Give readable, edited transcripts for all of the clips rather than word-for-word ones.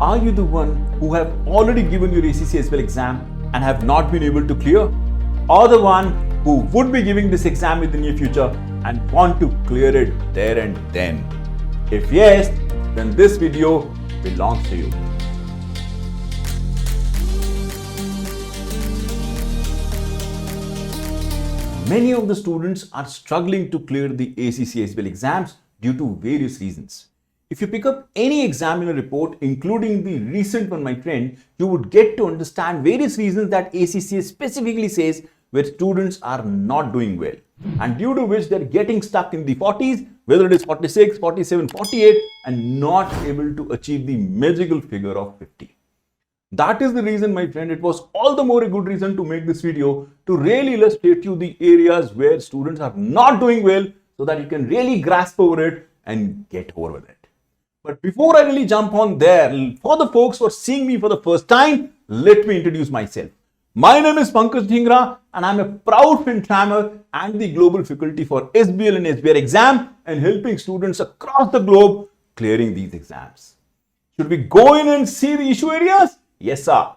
Are you the one who have already given your ACCSPL exam and have not been able to clear? Or the one who would be giving this exam in the near future and want to clear it there and then? If yes, then this video belongs to you. Many of the students are struggling to clear the ACCSPL exams due to various reasons. If you pick up any examiner report, including the recent one, my friend, you would get to understand various reasons that ACCA specifically says where students are not doing well, and due to which they're getting stuck in the 40s, whether it is 46, 47, 48, and not able to achieve the magical figure of 50. That is the reason, my friend, it was all the more a good reason to make this video to really illustrate you the areas where students are not doing well so that you can really grasp over it and get over with it. But before I really jump on there, for the folks who are seeing me for the first time, let me introduce myself. My name is Pankaj Dhingra and I'm a proud FinTrammer and the global faculty for SBL and SBR exam and helping students across the globe clearing these exams. Should we go in and see the issue areas? Yes, sir.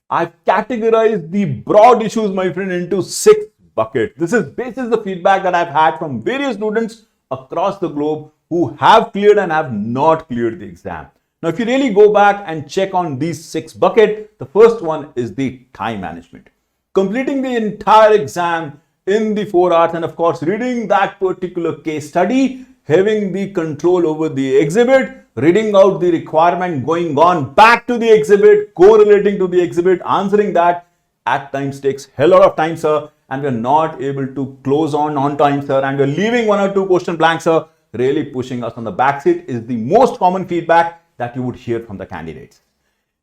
I've categorized the broad issues, my friend, into 6 buckets. This is the feedback that I've had from various students across the globe who have cleared and have not cleared the exam. Now, if you really go back and check on these 6 buckets, the first one is the time management. Completing the entire exam in the 4 hours and of course reading that particular case study, having the control over the exhibit, reading out the requirement, going on back to the exhibit, correlating to the exhibit, answering that at times takes hell lot of time, sir, and we are not able to close on time, sir, and we are leaving 1 or 2 question blanks, sir, really pushing us on the back seat is the most common feedback that you would hear from the candidates.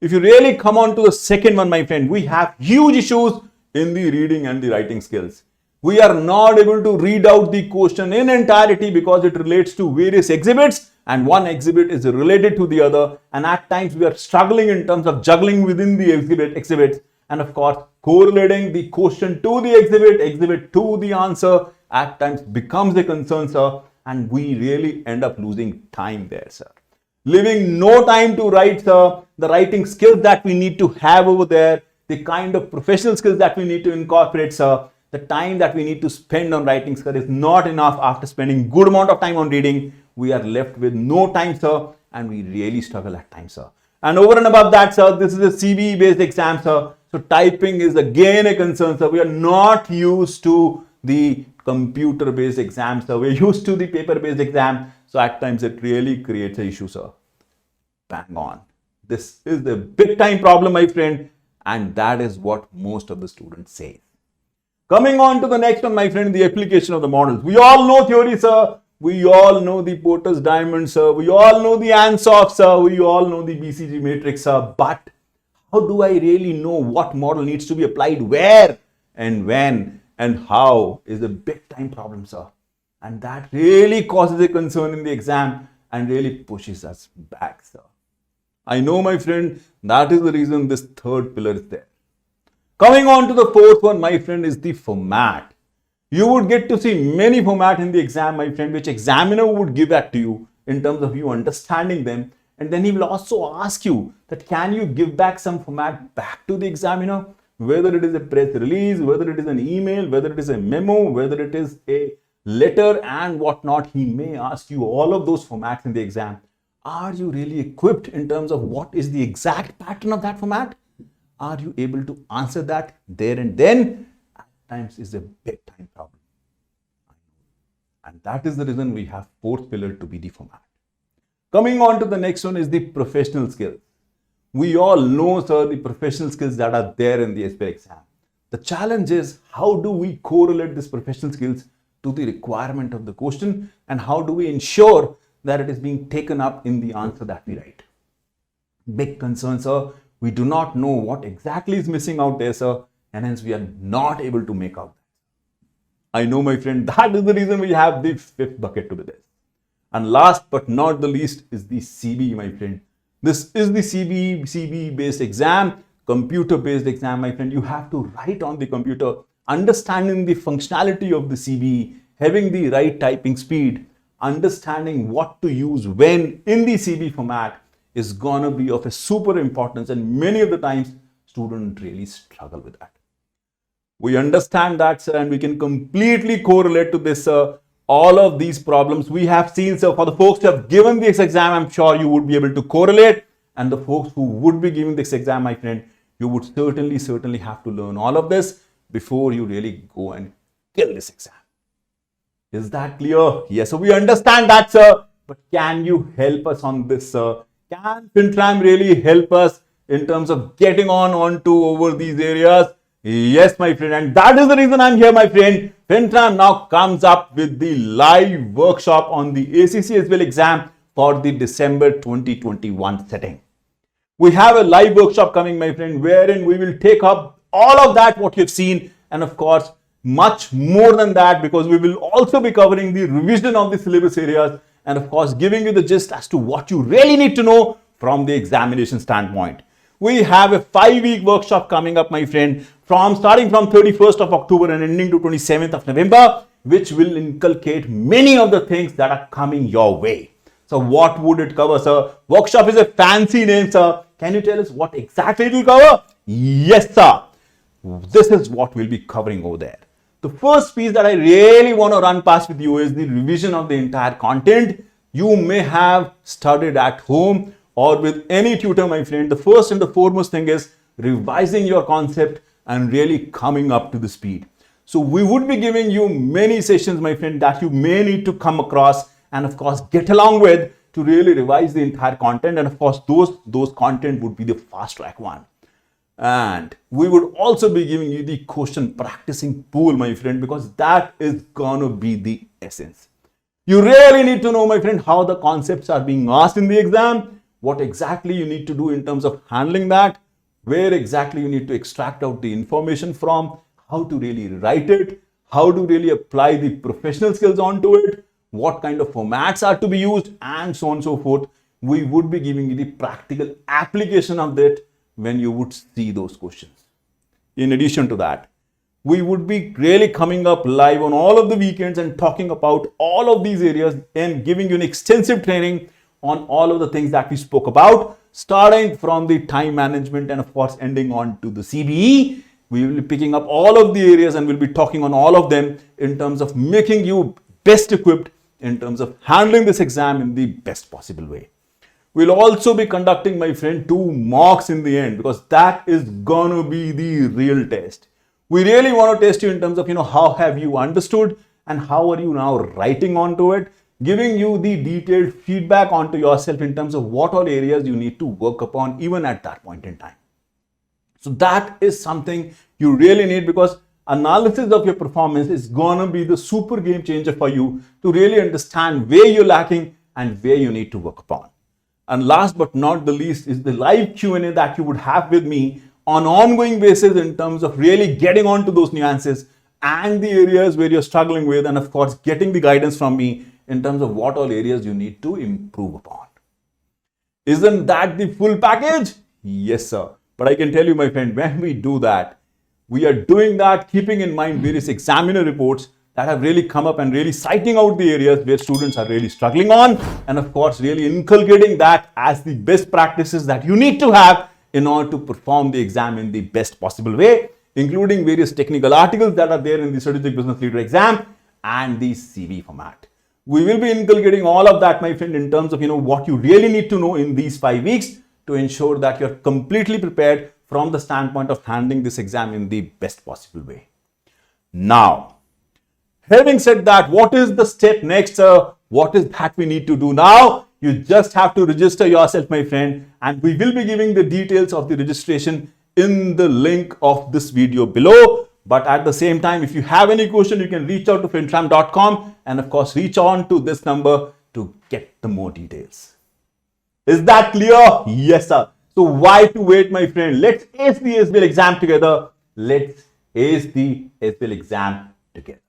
If you really come on to the second one, my friend, we have huge issues in the reading and the writing skills. We are not able to read out the question in entirety because it relates to various exhibits and one exhibit is related to the other, and at times we are struggling in terms of juggling within the exhibits and of course correlating the question to the exhibit to the answer at times becomes a concern, sir, and we really end up losing time there, sir. Leaving no time to write, sir, the writing skills that we need to have over there, the kind of professional skills that we need to incorporate, sir, the time that we need to spend on writing, sir, is not enough. After spending good amount of time on reading, we are left with no time, sir, and we really struggle at times, sir. And over and above that, sir, this is a CBE based exam, sir, so typing is again a concern, sir. We are not used to the computer based exams, sir. We're used to the paper based exam, so at times it really creates an issue, sir. Bang on. This is the big time problem, my friend, and that is what most of the students say. Coming on to the next one, my friend, the application of the models. We all know theory, sir. We all know the Porter's diamond, sir. We all know the Ansoff, sir. We all know the BCG matrix, sir. But how do I really know what model needs to be applied where and when and how is a big time problem, sir. And that really causes a concern in the exam and really pushes us back, sir. I know, my friend, that is the reason this third pillar is there. Coming on to the fourth one, my friend, is the format. You would get to see many format in the exam, my friend, which examiner would give that to you in terms of you understanding them. And then he will also ask you that can you give back some format back to the examiner, whether it is a press release, whether it is an email, whether it is a memo, whether it is a letter and whatnot. He may ask you all of those formats in the exam. Are you really equipped in terms of what is the exact pattern of that format? Are you able to answer that there and then? At times is a big time problem. And that is the reason we have fourth pillar to be the format. Coming on to the next one is the professional skills. We all know, sir, the professional skills that are there in the SBL exam. The challenge is how do we correlate these professional skills to the requirement of the question and how do we ensure that it is being taken up in the answer that we write. Big concern, sir. We do not know what exactly is missing out there, sir, and hence we are not able to make out that. I know, my friend, that is the reason we have the fifth bucket to be there. And last but not the least is the CBE, my friend. This is the CBE based exam, computer based exam, my friend. You have to write on the computer, understanding the functionality of the CBE, having the right typing speed, understanding what to use when in the CV format is gonna be of a super importance, and many of the times students really struggle with that. We understand that, sir, and we can completely correlate to this, sir. All of these problems we have seen, sir. For the folks who have given this exam, I'm sure you would be able to correlate. And the folks who would be giving this exam, my friend, you would certainly have to learn all of this before you really go and kill this exam. Is that clear? Yes, so we understand that, sir. But can you help us on this, sir? Can FinTram really help us in terms of getting onto over these areas? Yes, my friend, and that is the reason I'm here, my friend. FinTram now comes up with the live workshop on the ACCSBL exam for the December 2021 setting. We have a live workshop coming, my friend, wherein we will take up all of that, what you've seen, and of course, much more than that, because we will also be covering the revision of the syllabus areas and of course, giving you the gist as to what you really need to know from the examination standpoint. We have a 5-week workshop coming up, my friend, starting from 31st of October and ending to 27th of November, which will inculcate many of the things that are coming your way. So what would it cover, sir? Workshop is a fancy name, sir. Can you tell us what exactly it will cover? Yes, sir. This is what we'll be covering over there. The first piece that I really want to run past with you is the revision of the entire content. You may have studied at home or with any tutor, my friend. The first and the foremost thing is revising your concept and really coming up to the speed. So we would be giving you many sessions, my friend, that you may need to come across and of course get along with to really revise the entire content. And of course, those content would be the fast track one. And we would also be giving you the question practicing pool, my friend, because that is gonna be the essence. You really need to know, my friend, how the concepts are being asked in the exam, what exactly you need to do in terms of handling that, where exactly you need to extract out the information from, how to really write it, how to really apply the professional skills onto it, what kind of formats are to be used, and so on and so forth. We would be giving you the practical application of that when you would see those questions. In addition to that, we would be really coming up live on all of the weekends and talking about all of these areas and giving you an extensive training on all of the things that we spoke about, starting from the time management and of course ending on to the CBE. We will be picking up all of the areas and we'll be talking on all of them in terms of making you best equipped in terms of handling this exam in the best possible way. We'll also be conducting, my friend, 2 mocks in the end, because that is gonna be the real test. We really want to test you in terms of, how have you understood and how are you now writing onto it, giving you the detailed feedback onto yourself in terms of what all areas you need to work upon even at that point in time. So that is something you really need, because analysis of your performance is gonna be the super game changer for you to really understand where you're lacking and where you need to work upon. And last but not the least is the live Q&A that you would have with me on ongoing basis in terms of really getting onto those nuances and the areas where you're struggling with, and of course getting the guidance from me in terms of what all areas you need to improve upon. Isn't that the full package? Yes, sir. But I can tell you, my friend, when we do that, we are doing that keeping in mind various examiner reports that have really come up and really citing out the areas where students are really struggling on, and of course really inculcating that as the best practices that you need to have in order to perform the exam in the best possible way, including various technical articles that are there in the Strategic Business Leader exam and the CV format. We will be inculcating all of that, my friend, in terms of what you really need to know in these 5 weeks to ensure that you're completely prepared from the standpoint of handling this exam in the best possible way. Now, having said that, what is the step next? What is that we need to do now? You just have to register yourself, my friend, and we will be giving the details of the registration in the link of this video below. But at the same time, if you have any question, you can reach out to fintram.com and of course reach on to this number to get the more details. Is that clear? Yes, sir. So why to wait, my friend? Let's ace the SBL exam together. Let's ace the SBL exam together.